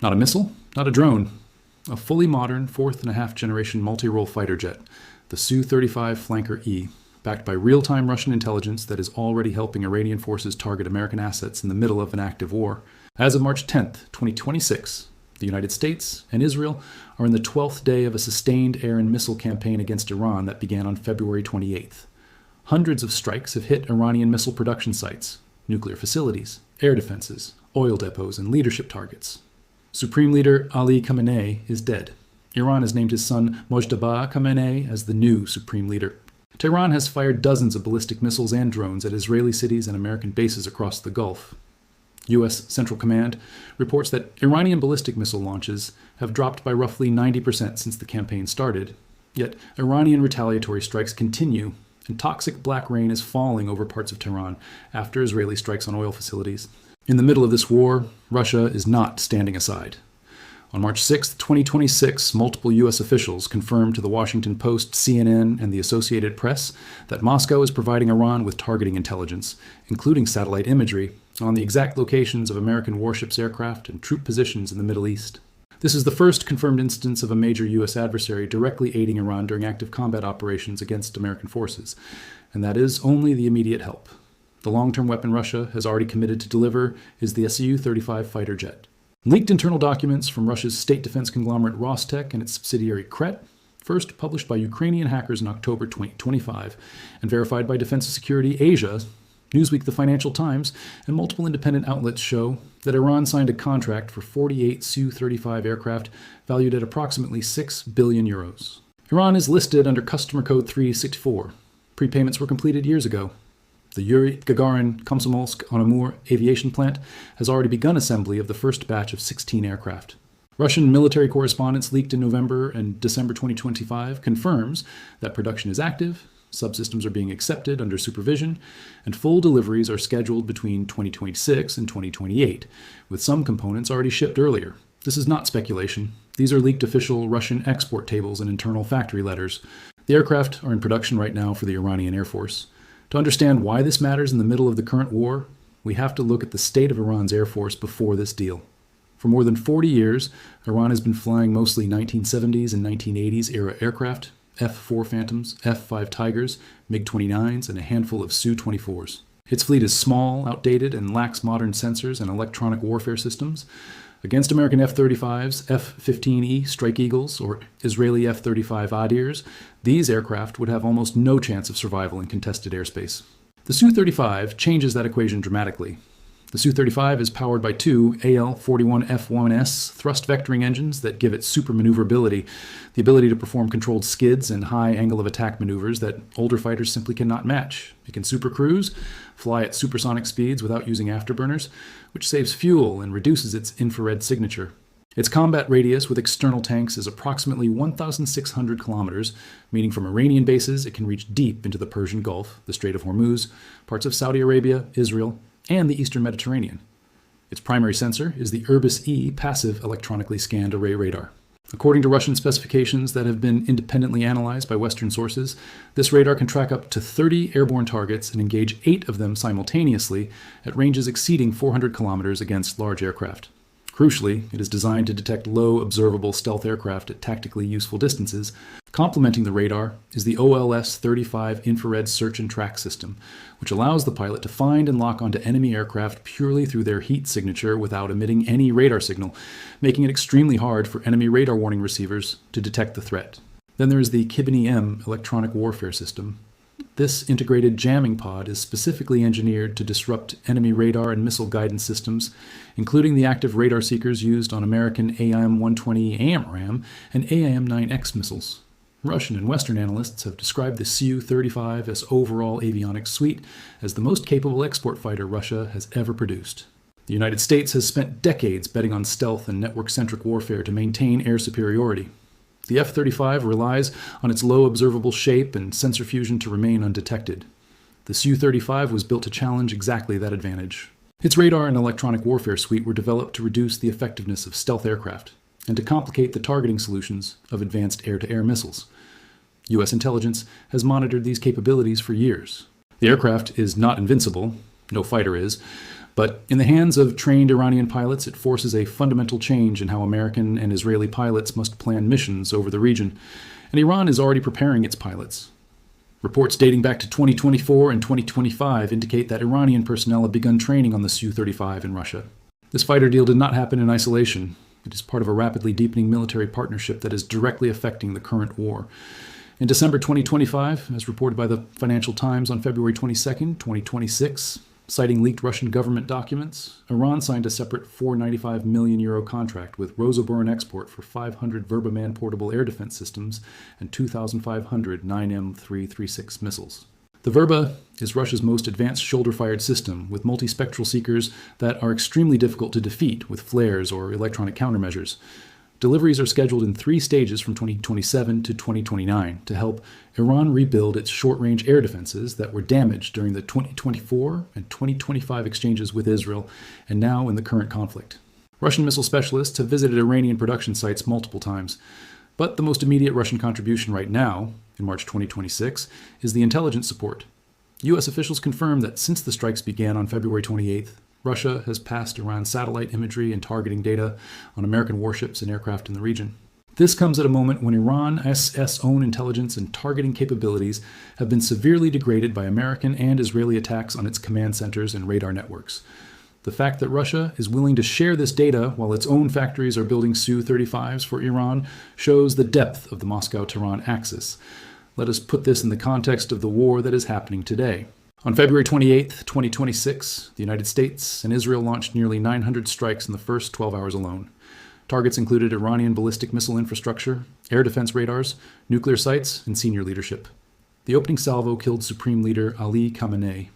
Not a missile, not a drone. A fully modern, fourth-and-a-half-generation multi-role fighter jet, the Su-35 Flanker E, backed by real-time Russian intelligence that is already helping Iranian forces target American assets in the middle of an active war. As of March 10, 2026, the United States and Israel are in the 12th day of a sustained air and missile campaign against Iran that began on February 28th. Hundreds of strikes have hit Iranian missile production sites, nuclear facilities, air defenses, oil depots, and leadership targets. Supreme Leader Ali Khamenei is dead. Iran has named his son Mojtaba Khamenei as the new Supreme Leader. Tehran has fired dozens of ballistic missiles and drones at Israeli cities and American bases across the Gulf. U.S. Central Command reports that Iranian ballistic missile launches have dropped by roughly 90% since the campaign started, yet Iranian retaliatory strikes continue, and toxic black rain is falling over parts of Tehran after Israeli strikes on oil facilities. In the middle of this war, Russia is not standing aside. On March 6, 2026, multiple U.S. officials confirmed to the Washington Post, CNN, and the Associated Press that Moscow is providing Iran with targeting intelligence, including satellite imagery, on the exact locations of American warships, aircraft, and troop positions in the Middle East. This is the first confirmed instance of a major U.S. adversary directly aiding Iran during active combat operations against American forces, and that is only the immediate help. The long-term weapon Russia has already committed to deliver is the Su-35 fighter jet. Leaked internal documents from Russia's state defense conglomerate Rostec and its subsidiary Kret, first published by Ukrainian hackers in October 2025 and verified by Defense and Security Asia, Newsweek, the Financial Times, and multiple independent outlets show that Iran signed a contract for 48 Su-35 aircraft valued at approximately 6 billion euros. Iran is listed under Customer Code 364. Prepayments were completed years ago. The Yuri Gagarin Komsomolsk-on-Amur aviation plant has already begun assembly of the first batch of 16 aircraft. Russian military correspondence leaked in November and December 2025 confirms that production is active, subsystems are being accepted under supervision, and full deliveries are scheduled between 2026 and 2028, with some components already shipped earlier. This is not speculation. These are leaked official Russian export tables and internal factory letters. The aircraft are in production right now for the Iranian Air Force. To understand why this matters in the middle of the current war, we have to look at the state of Iran's Air Force before this deal. For more than 40 years, Iran has been flying mostly 1970s and 1980s era aircraft, F-4 Phantoms, F-5 Tigers, MiG-29s, and a handful of Su-24s. Its fleet is small, outdated, and lacks modern sensors and electronic warfare systems. Against American F-35s, F-15E Strike Eagles, or Israeli F-35 Adirs, these aircraft would have almost no chance of survival in contested airspace. The Su-35 changes that equation dramatically. The Su-35 is powered by two AL-41F1S thrust vectoring engines that give it super maneuverability, the ability to perform controlled skids and high angle of attack maneuvers that older fighters simply cannot match. It can supercruise, fly at supersonic speeds without using afterburners, which saves fuel and reduces its infrared signature. Its combat radius with external tanks is approximately 1,600 kilometers, meaning from Iranian bases it can reach deep into the Persian Gulf, the Strait of Hormuz, parts of Saudi Arabia, Israel, and the Eastern Mediterranean. Its primary sensor is the Irbis-E passive electronically scanned array radar. According to Russian specifications that have been independently analyzed by Western sources, this radar can track up to 30 airborne targets and engage 8 of them simultaneously at ranges exceeding 400 kilometers against large aircraft. Crucially, it is designed to detect low observable stealth aircraft at tactically useful distances. Complementing the radar is the OLS-35 infrared search and track system, which allows the pilot to find and lock onto enemy aircraft purely through their heat signature without emitting any radar signal, making it extremely hard for enemy radar warning receivers to detect the threat. Then there is the Kibini-M electronic warfare system. This integrated jamming pod is specifically engineered to disrupt enemy radar and missile guidance systems, including the active radar seekers used on American AIM-120 AMRAAM and AIM-9X missiles. Russian and Western analysts have described the Su-35's overall avionics suite as the most capable export fighter Russia has ever produced. The United States has spent decades betting on stealth and network-centric warfare to maintain air superiority. The F-35 relies on its low observable shape and sensor fusion to remain undetected. The Su-35 was built to challenge exactly that advantage. Its radar and electronic warfare suite were developed to reduce the effectiveness of stealth aircraft and to complicate the targeting solutions of advanced air-to-air missiles. U.S. intelligence has monitored these capabilities for years. The aircraft is not invincible, no fighter is, But in the hands of trained Iranian pilots, it forces a fundamental change in how American and Israeli pilots must plan missions over the region. And Iran is already preparing its pilots. Reports dating back to 2024 and 2025 indicate that Iranian personnel have begun training on the Su-35 in Russia. This fighter deal did not happen in isolation. It is part of a rapidly deepening military partnership that is directly affecting the current war. In December 2025, as reported by the Financial Times on February 22, 2026, citing leaked Russian government documents, Iran signed a separate €495 million contract with Rosoboron Export for 500 Verbaman portable air defense systems and 2,500 9M336 missiles. The Verba is Russia's most advanced shoulder-fired system with multispectral seekers that are extremely difficult to defeat with flares or electronic countermeasures. Deliveries are scheduled in 3 stages from 2027 to 2029 to help Iran rebuild its short-range air defenses that were damaged during the 2024 and 2025 exchanges with Israel and now in the current conflict. Russian missile specialists have visited Iranian production sites multiple times, but the most immediate Russian contribution right now, in March 2026, is the intelligence support. U.S. officials confirmed that since the strikes began on February 28th, Russia has passed Iran's satellite imagery and targeting data on American warships and aircraft in the region. This comes at a moment when Iran's own intelligence and targeting capabilities have been severely degraded by American and Israeli attacks on its command centers and radar networks. The fact that Russia is willing to share this data while its own factories are building Su-35s for Iran shows the depth of the Moscow-Tehran axis. Let us put this in the context of the war that is happening today. On February 28, 2026, the United States and Israel launched nearly 900 strikes in the first 12 hours alone. Targets included Iranian ballistic missile infrastructure, air defense radars, nuclear sites, and senior leadership. The opening salvo killed Supreme Leader Ali Khamenei.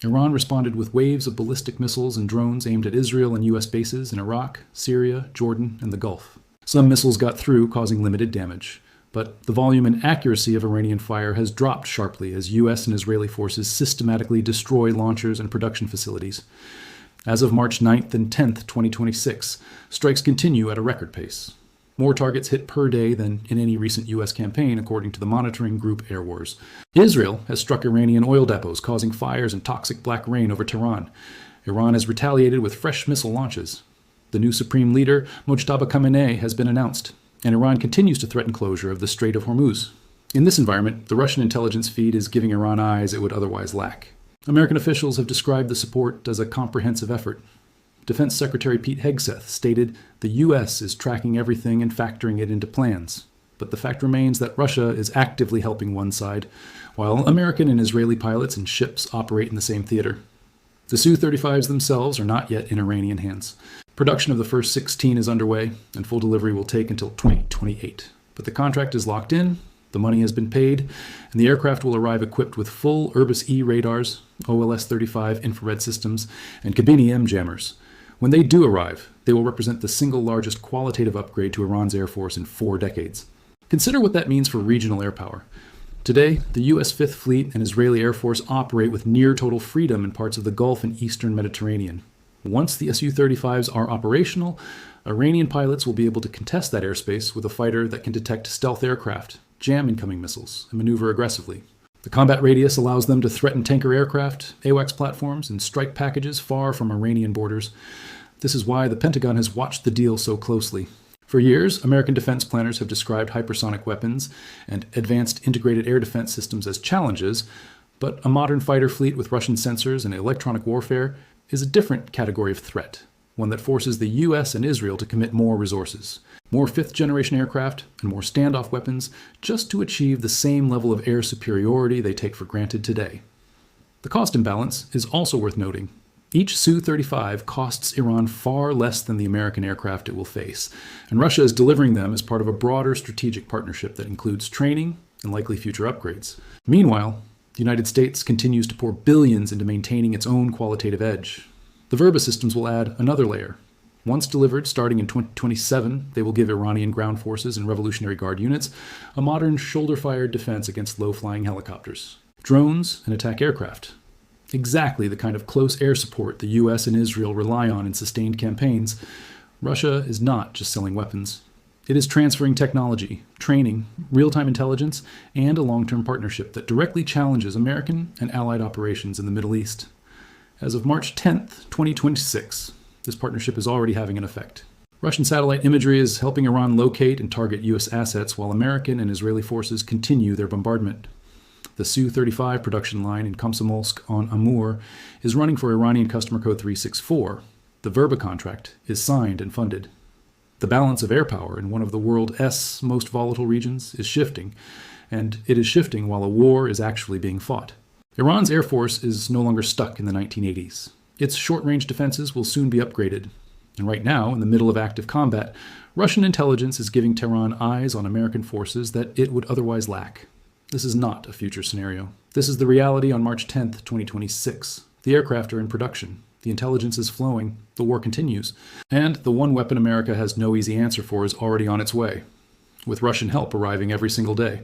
Iran responded with waves of ballistic missiles and drones aimed at Israel and U.S. bases in Iraq, Syria, Jordan, and the Gulf. Some missiles got through, causing limited damage. But the volume and accuracy of Iranian fire has dropped sharply as U.S. and Israeli forces systematically destroy launchers and production facilities. As of March 9th and 10th, 2026, strikes continue at a record pace. More targets hit per day than in any recent U.S. campaign, according to the monitoring group Air Wars. Israel has struck Iranian oil depots, causing fires and toxic black rain over Tehran. Iran has retaliated with fresh missile launches. The new supreme leader, Mojtaba Khamenei, has been announced, and Iran continues to threaten closure of the Strait of Hormuz. In this environment, the Russian intelligence feed is giving Iran eyes it would otherwise lack. American officials have described the support as a comprehensive effort. Defense Secretary Pete Hegseth stated the U.S. is tracking everything and factoring it into plans. But the fact remains that Russia is actively helping one side, while American and Israeli pilots and ships operate in the same theater. The Su-35s themselves are not yet in Iranian hands. Production of the first 16 is underway, and full delivery will take until 2028. But the contract is locked in, the money has been paid, and the aircraft will arrive equipped with full Irbis-E radars, OLS-35 infrared systems, and Kabini-M jammers. When they do arrive, they will represent the single largest qualitative upgrade to Iran's Air Force in 4 decades. Consider what that means for regional air power. Today, the U.S. Fifth Fleet and Israeli Air Force operate with near-total freedom in parts of the Gulf and Eastern Mediterranean. Once the Su-35s are operational, Iranian pilots will be able to contest that airspace with a fighter that can detect stealth aircraft, jam incoming missiles, and maneuver aggressively. The combat radius allows them to threaten tanker aircraft, AWACS platforms, and strike packages far from Iranian borders. This is why the Pentagon has watched the deal so closely. For years, American defense planners have described hypersonic weapons and advanced integrated air defense systems as challenges, but a modern fighter fleet with Russian sensors and electronic warfare is a different category of threat, one that forces the U.S. and Israel to commit more resources, more fifth-generation aircraft, and more standoff weapons just to achieve the same level of air superiority they take for granted today. The cost imbalance is also worth noting. Each Su-35 costs Iran far less than the American aircraft it will face, and Russia is delivering them as part of a broader strategic partnership that includes training and likely future upgrades. Meanwhile, the United States continues to pour billions into maintaining its own qualitative edge. The Verba systems will add another layer. Once delivered, starting in 2027, they will give Iranian ground forces and Revolutionary Guard units a modern shoulder-fired defense against low-flying helicopters, drones, and attack aircraft. Exactly the kind of close air support the U.S. and Israel rely on in sustained campaigns. Russia is not just selling weapons. It is transferring technology, training, real-time intelligence, and a long-term partnership that directly challenges American and allied operations in the Middle East. As of March 10th, 2026, this partnership is already having an effect. Russian satellite imagery is helping Iran locate and target U.S. assets while American and Israeli forces continue their bombardment. The Su-35 production line in Komsomolsk on Amur is running for Iranian customer code 364. The Verba contract is signed and funded. The balance of air power in one of the world's most volatile regions is shifting, and it is shifting while a war is actually being fought. Iran's air force is no longer stuck in the 1980s. Its short-range defenses will soon be upgraded. And right now, in the middle of active combat, Russian intelligence is giving Tehran eyes on American forces that it would otherwise lack. This is not a future scenario. This is the reality on March 10th, 2026. The aircraft are in production. The intelligence is flowing. The war continues. And the one weapon America has no easy answer for is already on its way, with Russian help arriving every single day.